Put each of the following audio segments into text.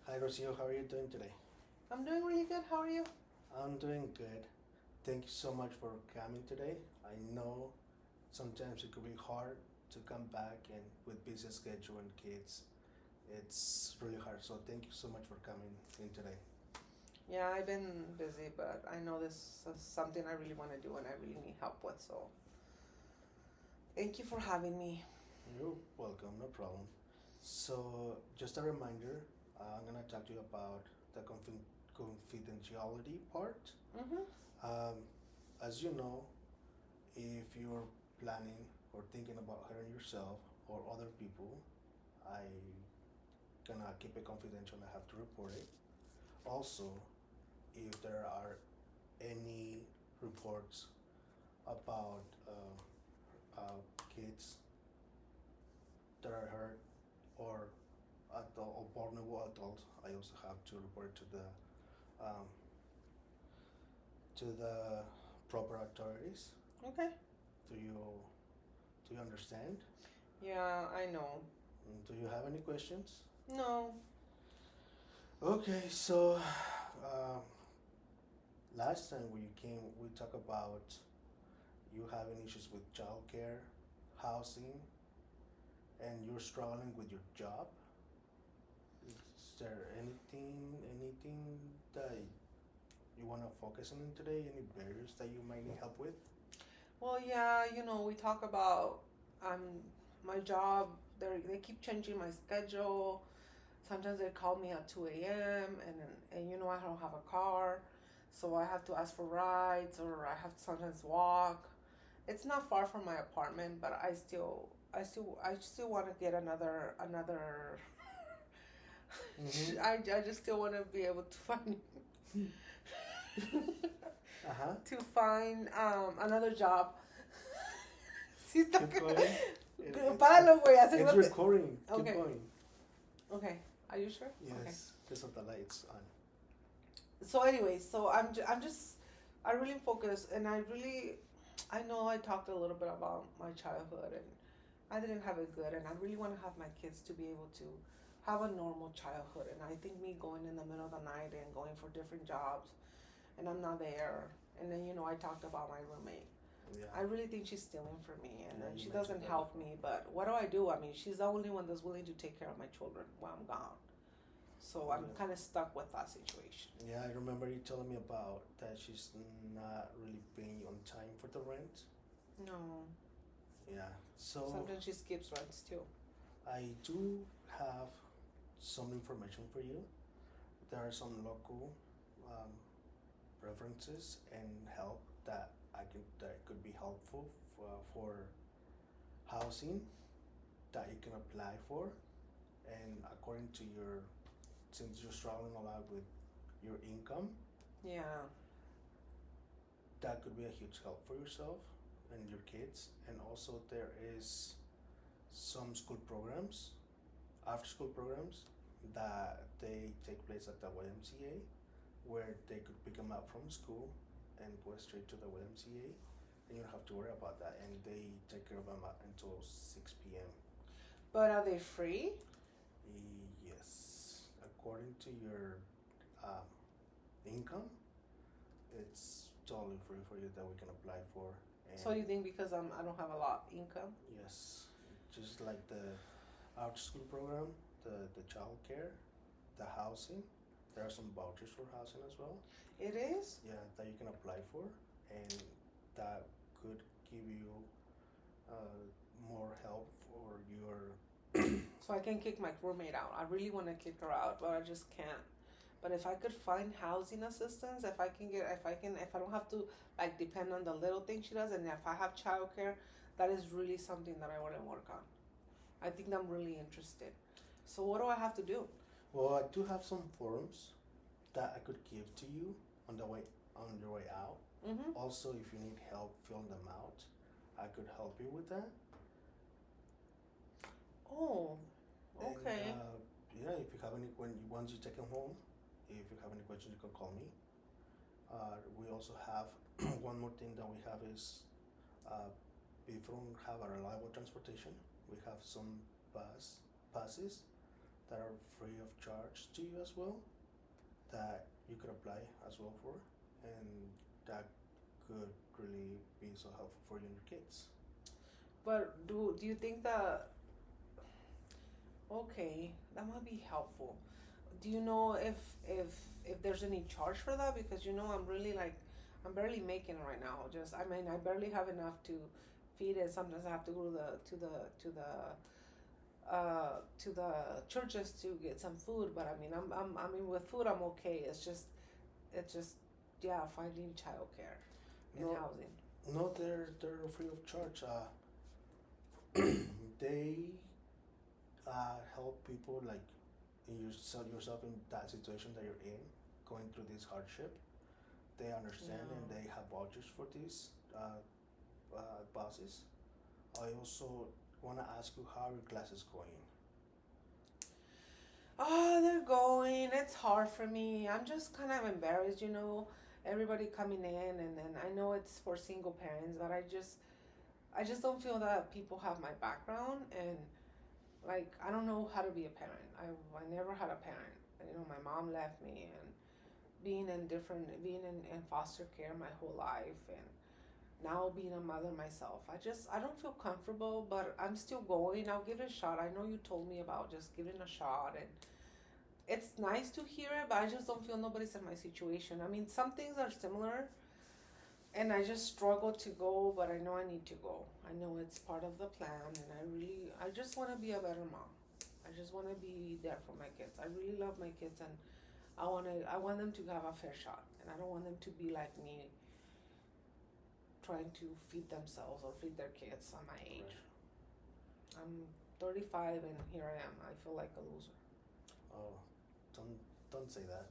Hi, Rocio. How are you doing today? I'm doing really good. How are you? I'm doing good. Thank you so much for coming today. I know sometimes it could be hard to come back and with busy schedule and kids, it's really hard. So thank you so much for coming in today. Yeah, I've been busy, but I know this is something I really want to do and I really need help with. So thank you for having me. You're welcome, no problem. So just a reminder, I'm gonna talk to you about the confidentiality part. Mm-hmm. Um, as you know, if you're planning or thinking about hurting yourself or other people, I gonna keep it confidential. I have to report it. Also, if there are any reports about kids that are hurt or adult or vulnerable adults, I also have to report it um, to the proper authorities. Okay. Do you do you understand? Yeah, I know. Do you have any questions? No. Okay, so um, last time we came, we talked about you having issues with childcare, housing, and you're struggling with your job. Is there anything that you want to focus on today? Any barriers that you might need help with? Well, yeah, we talk about um my job. They keep changing my schedule. Sometimes they call me at 2 a.m. and I don't have a car, so I have to ask for rides or I have to sometimes walk. It's not far from my apartment, but I still want to get another. Mm-hmm. I just still want to be able to find Uh huh. to find another job. Sí, está Keep que- going. Páralo, güey, It's asegúrate. recording. Keep Okay, going. okay. Are you sure? Okay. Yes, because of the lights on. So anyway, so I'm just I really focus and I know I talked a little bit about my childhood and I didn't have it good and I really want to have my kids to be able to have a normal childhood and I think me going in the middle of the night and going for different jobs and I'm not there and then I talked about my roommate. Yeah. I really think she's stealing from me and Yeah, then you she mentioned doesn't that help before. me, but what do I do? I mean, she's the only one that's willing to take care of my children while I'm gone. So I'm Yeah. kind of stuck with that situation. Yeah, I remember you telling me about that she's not really paying you on time for the rent. No. Yeah, so Sometimes she skips runs too. I do have some information for you. There are some local um, references and help that could be helpful for housing that you can apply for. And according to your, since you're struggling a lot with your income, Yeah. that could be a huge help for yourself and your kids. And also there is some school programs, after school programs that they take place at the YMCA where they could pick them up from school and go straight to the YMCA and you don't have to worry about that and they take care of them until 6 p.m. But are they free? Yes, according to your um, income, it's totally free for you that we can apply for. And So you think because I don't have a lot income? yes, just like the after school program, the child care, the housing. There are some vouchers for housing as well. It is? Yeah, that you can apply for, and that could give you more help for your. So I can kick my roommate out. I really want to kick her out, but I just can't. But if I could find housing assistance, if I don't have to like depend on the little thing she does, and if I have childcare, that is really something that I want to work on. I think I'm really interested. So what do I have to do? Well, I do have some forms that I could give to you on the way on your way out. Mm-hmm. Also, if you need help filling them out, I could help you with that. Oh, And okay. yeah, if you have any when once you take them home, if you have any questions, you can call me. We also have one more thing that we have is uh, if you don't have a reliable transportation, we have some passes that are free of charge to you as well, that you could apply as well for, and that could really be so helpful for you and your kids. But do you think that okay, that might be helpful. Do you know if there's any charge for that? Because I'm really like I'm barely making it right now. Just I mean I barely have enough to feed it. Sometimes I have to go to the churches to get some food. But I mean I mean with food I'm okay. It's just yeah, finding childcare and No, housing. no, they're free of charge. They help people like yourself in that situation that you're in, going through this hardship. They understand and Yeah. they have vouchers for these buses. I also want to ask you how your class is going. Oh, they're going. It's hard for me. I'm just kind of embarrassed. Everybody coming in, and then I know it's for single parents, but I just don't feel that people have my background, and like I don't know how to be a parent. I never had a parent. My mom left me, and being in foster care my whole life, and now being a mother myself. I don't feel comfortable, but I'm still going. I'll give it a shot. I know you told me about just giving a shot, and it's nice to hear it, but I just don't feel nobody's in my situation. I mean, some things are similar, and I just struggle to go, but I know I need to go. I know it's part of the plan, and I just want to be a better mom. I just want to be there for my kids. I really love my kids, and I want them to have a fair shot, and I don't want them to be like me, trying to feed themselves or feed their kids at my age. I'm 35, and here I am. I feel like a loser. Oh, don't don't say that.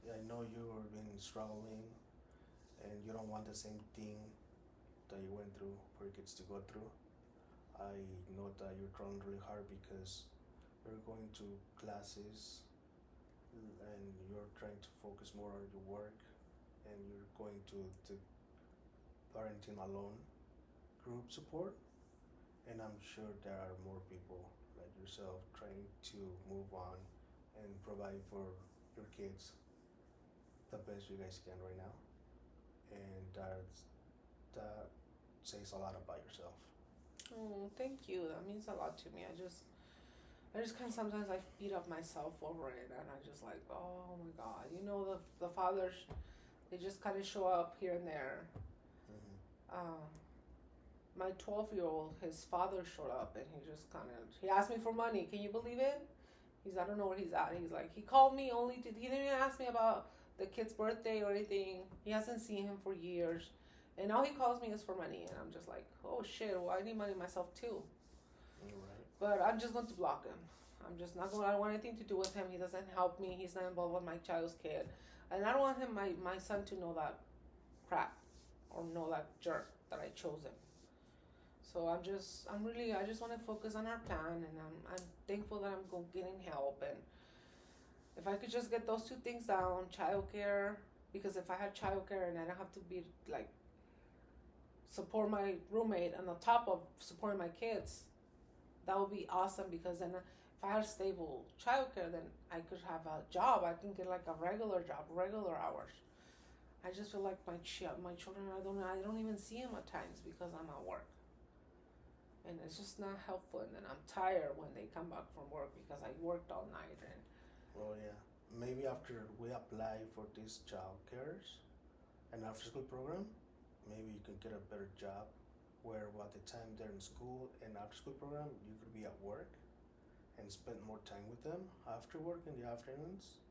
Yeah, I know you've been struggling, and you don't want the same thing that you went through for your kids to go through. I know that you're trying really hard because you're going to classes and you're trying to focus more on your work, and you're going to parenting alone group support, and I'm sure there are more people like yourself trying to move on and provide for your kids the best you guys can right now, and that says a lot about yourself. Oh, thank you. That means a lot to me. I just kind of sometimes I beat up myself over it, and I just like, oh my God, the fathers, they just kind of show up here and there. Mm-hmm. Uh, my 12-year-old, his father showed up, and he asked me for money. Can you believe it? I don't know where he's at. He's like, he called me he didn't even ask me about the kid's birthday or anything. He hasn't seen him for years. And now he calls me is for money, and I'm just like, oh shit, well, I need money myself too. Right. But I'm just going to block him. I'm just not going. I don't want anything to do with him. He doesn't help me. He's not involved with my child's kid, and I don't want my son, to know that crap or know that jerk that I chose him. So I just want to focus on our plan, and I'm thankful that getting help, and if I could just get those two things down, childcare, because if I had childcare and I don't have to be like support my roommate on the top of supporting my kids, that would be awesome. Because then if I had stable childcare, then I could have a job. I can get like a regular job, regular hours. I just feel like my children, I don't even see them at times because I'm at work, and it's just not helpful. And then I'm tired when they come back from work because I worked all night. And Well, yeah. Maybe after we apply for these child cares and after school program, maybe you can get a better job where at the time they're in school and after school program, you could be at work and spend more time with them after work in the afternoons.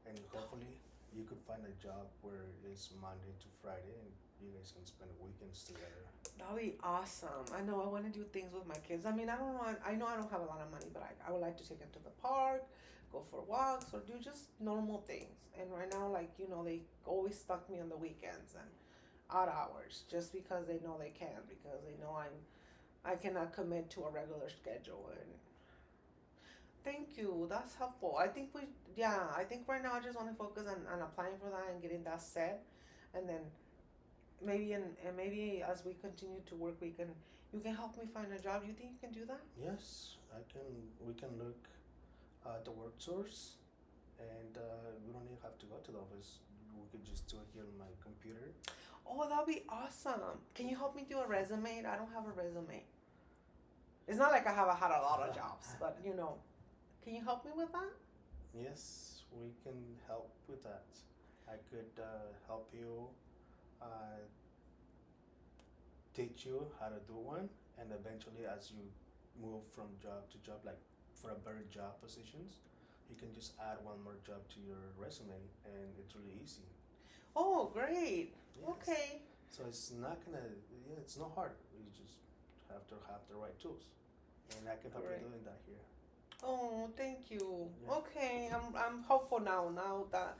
And hopefully you could find a job where it's Monday to Friday and you guys can spend weekends together. that would be awesome. I know I want to do things with my kids. I mean, I know I don't have a lot of money, but I would like to take them to the park, go for walks, or do just normal things. And right now, like, they always stuck me on the weekends and odd hours just because they know they can, because they know I cannot commit to a regular schedule. And thank you. That's helpful. I think right now I just want to focus on applying for that and getting that set. And then maybe as we continue to work, you can help me find a job. You think you can do that? Yes, I can. We can look the work source, and we don't even have to go to the office. We could just do it here on my computer. Oh, that'll be awesome. Can you help me do a resume? I don't have a resume. It's not like I have had a lot of jobs, but you know, can you help me with that? Yes, we can help with that. I could help you, uh, teach you how to do one, and eventually, as you move from job to job, like for a better job positions, you can just add one more job to your resume, and it's really easy. Oh, great. Yes. Okay. So it's not gonna, yeah, it's not hard. You just have to have the right tools, and I can help Great. you doing that here. Oh, thank you. Yeah. Okay, I'm hopeful now. Now that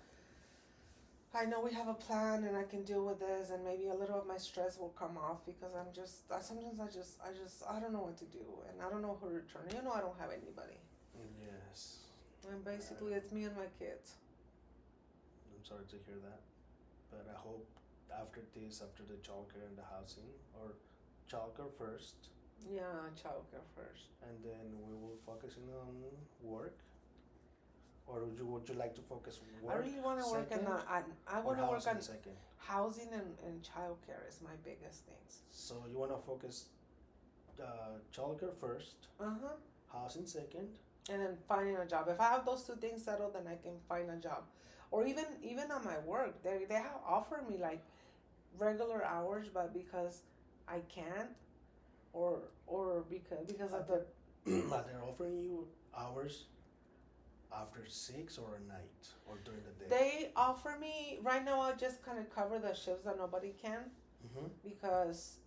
I know we have a plan and I can deal with this, and maybe a little of my stress will come off because I'm just sometimes I don't know what to do, and I don't know who to turn. You know, I don't have anybody, Yes. and basically it's me and my kids. I'm sorry to hear that, but I hope after this, after the childcare and the housing, or childcare first, Yeah, childcare first. and then we will focusing on work. Or would you like to focus work? I really want to work second, on I or want to work housing on second. housing and childcare is my biggest things. So you want to focus childcare first, Uh-huh. housing second. And then finding a job. If I have those two things settled, then I can find a job. Or even on my work, they have offered me like regular hours, but because I can't, or because of the But they're offering you hours after 6 or a night or during the day. they offer me right now. I just kind of cover the shifts that nobody can Mm-hmm. because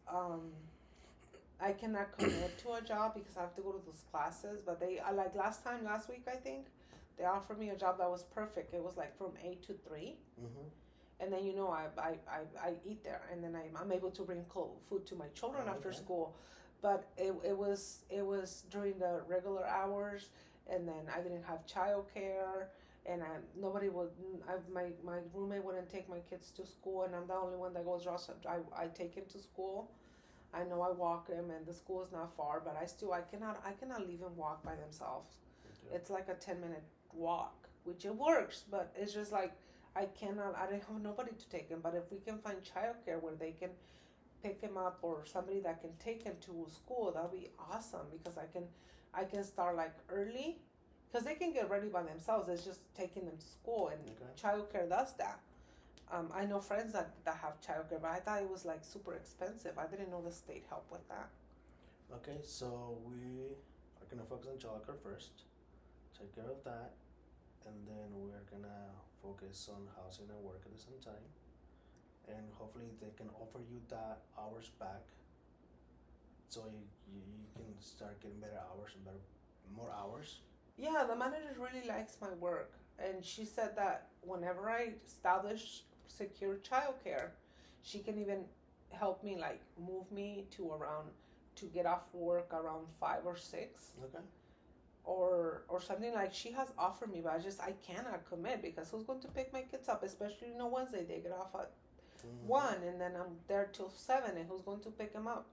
I cannot commit to a job because I have to go to those classes. But they like last week I think they offered me a job that was perfect. It was like from 8 to 3. Mm-hmm. And then you know I eat there, and then I'm able to bring food to my children after Okay. school, but it was during the regular hours, and then I didn't have childcare, and nobody would my roommate wouldn't take my kids to school, and I'm the only one that goes. I take him to school. I know I walk him, and the school is not far, but I cannot leave him walk by themselves. Okay. It's like a 10-minute walk, which it works, but it's just like I don't have nobody to take him. But if we can find childcare where they can pick him up or somebody that can take him to school, that'll be awesome because I can start like early because they can get ready by themselves. It's just taking them to school, and Okay. childcare does that. I know friends that have childcare, but I thought it was like super expensive. I didn't know the state helped with that. Okay, so we are gonna focus on childcare first, take care of that, and then we're gonna focus on housing and work at the same time. And hopefully they can offer you that hours back, so you can start getting better hours and more hours. Yeah, the manager really likes my work, and she said that whenever I establish secure childcare, she can even help me like move me to get off work around 5 or 6, Okay. or something like she has offered me, but I cannot commit because who's going to pick my kids up, especially Wednesday they get off at Mm-hmm. 1, and then I'm there till 7, and who's going to pick them up?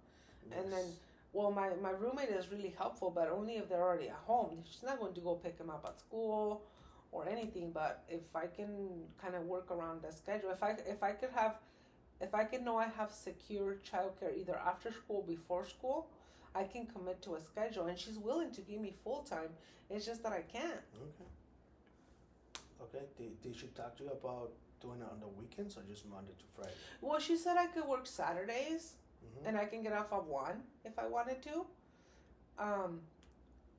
And then, well, my roommate is really helpful, but only if they're already at home. She's not going to go pick them up at school or anything. But if I can kind of work around the schedule, if I can know I have secure childcare either after school, before school, I can commit to a schedule. And she's willing to give me full time. It's just that I can't. Okay. Okay. Did she talk to you about doing it on the weekends or just Monday to Friday? Well, she said I could work Saturdays. Mm-hmm. And I can get off at 1 if I wanted to.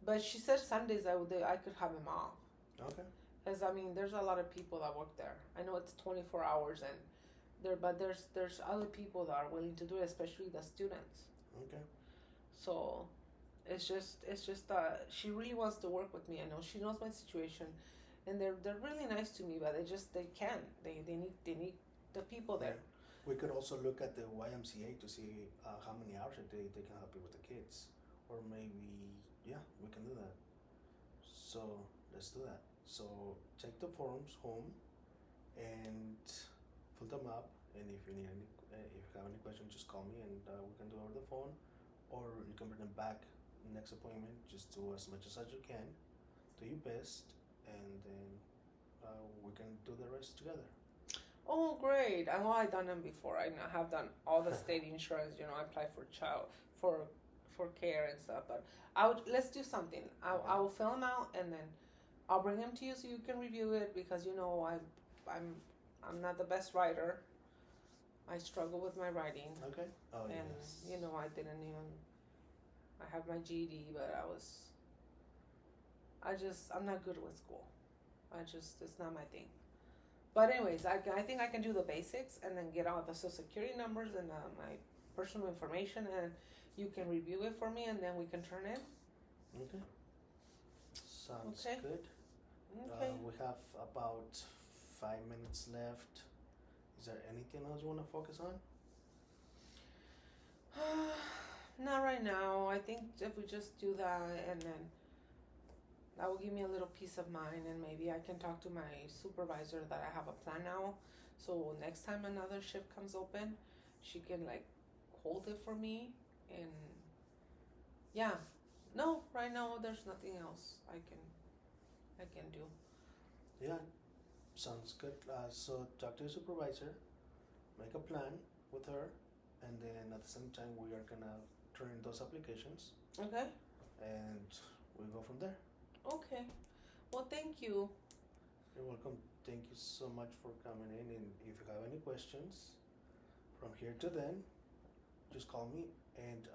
But she said Sundays I could have him off. Okay. Because I mean, there's a lot of people that work there. I know it's 24 hours, and there's other people that are willing to do it, especially the students. Okay. So it's just she really wants to work with me. I know she knows my situation, and they're really nice to me, but they can't. They need the people there. We could also look at the YMCA to see how many hours a day they can help you with the kids, or maybe we can do that. So let's do that. So take the forms home and fill them up. And if you need if you have any questions, just call me and we can do it over the phone, or you can bring them back next appointment. Just do as much as you can to do your best, and then we can do the rest together. Oh, great! I know I've done them before. Have done all the state insurance. I apply for child for care and stuff. But let's do something. I will fill them out and then I'll bring them to you so you can review it because I'm not the best writer. I struggle with my writing. Okay. Oh, And yes. I didn't even. I have my GED, but I'm not good with school. It's not my thing. But anyways, I think I can do the basics and then get all the social security numbers and my personal information, and you can review it for me, and then we can turn in. Okay. Sounds Okay. good. Okay. We have about 5 minutes left. Is there anything else you want to focus on? Not right now. I think if we just do that, and then that will give me a little peace of mind, and maybe I can talk to my supervisor that I have a plan now. So next time another shift comes open, she can hold it for me, and yeah. No, right now there's nothing else I can do. Yeah, sounds good. So talk to your supervisor, make a plan with her, and then at the same time we are gonna turn in those applications, Okay. and we go from there. Okay. Well, thank you. You're welcome. Thank you so much for coming in. And if you have any questions from here to then, just call me. And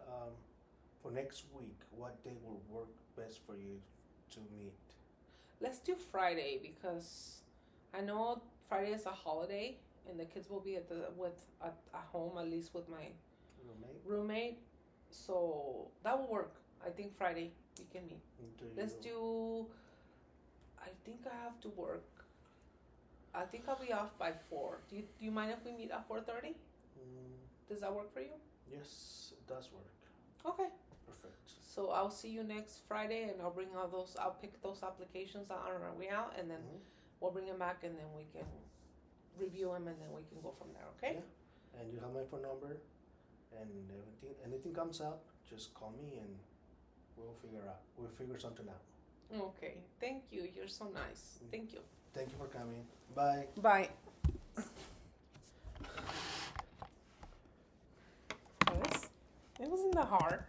for next week, what day will work best for you to meet? Let's do Friday because I know Friday is a holiday and the kids will be at home, at least with my roommate. So that will work. I think Friday we can meet. I think I have to work. I think I'll be off by 4. Do you mind if we meet at 4:30? Does that work for you? Yes, it does work. Okay. Perfect. So I'll see you next Friday, and I'll bring all those. I'll pick those applications that are on our way out, and then we'll bring them back, and then we can review them, and then we can go from there. Okay? Yeah. And you have my phone number, and anything comes up, just call me, and we'll figure something out. Okay. Thank you. You're so nice. Thank you. Thank you for coming. Bye. Bye. It wasn't that hard.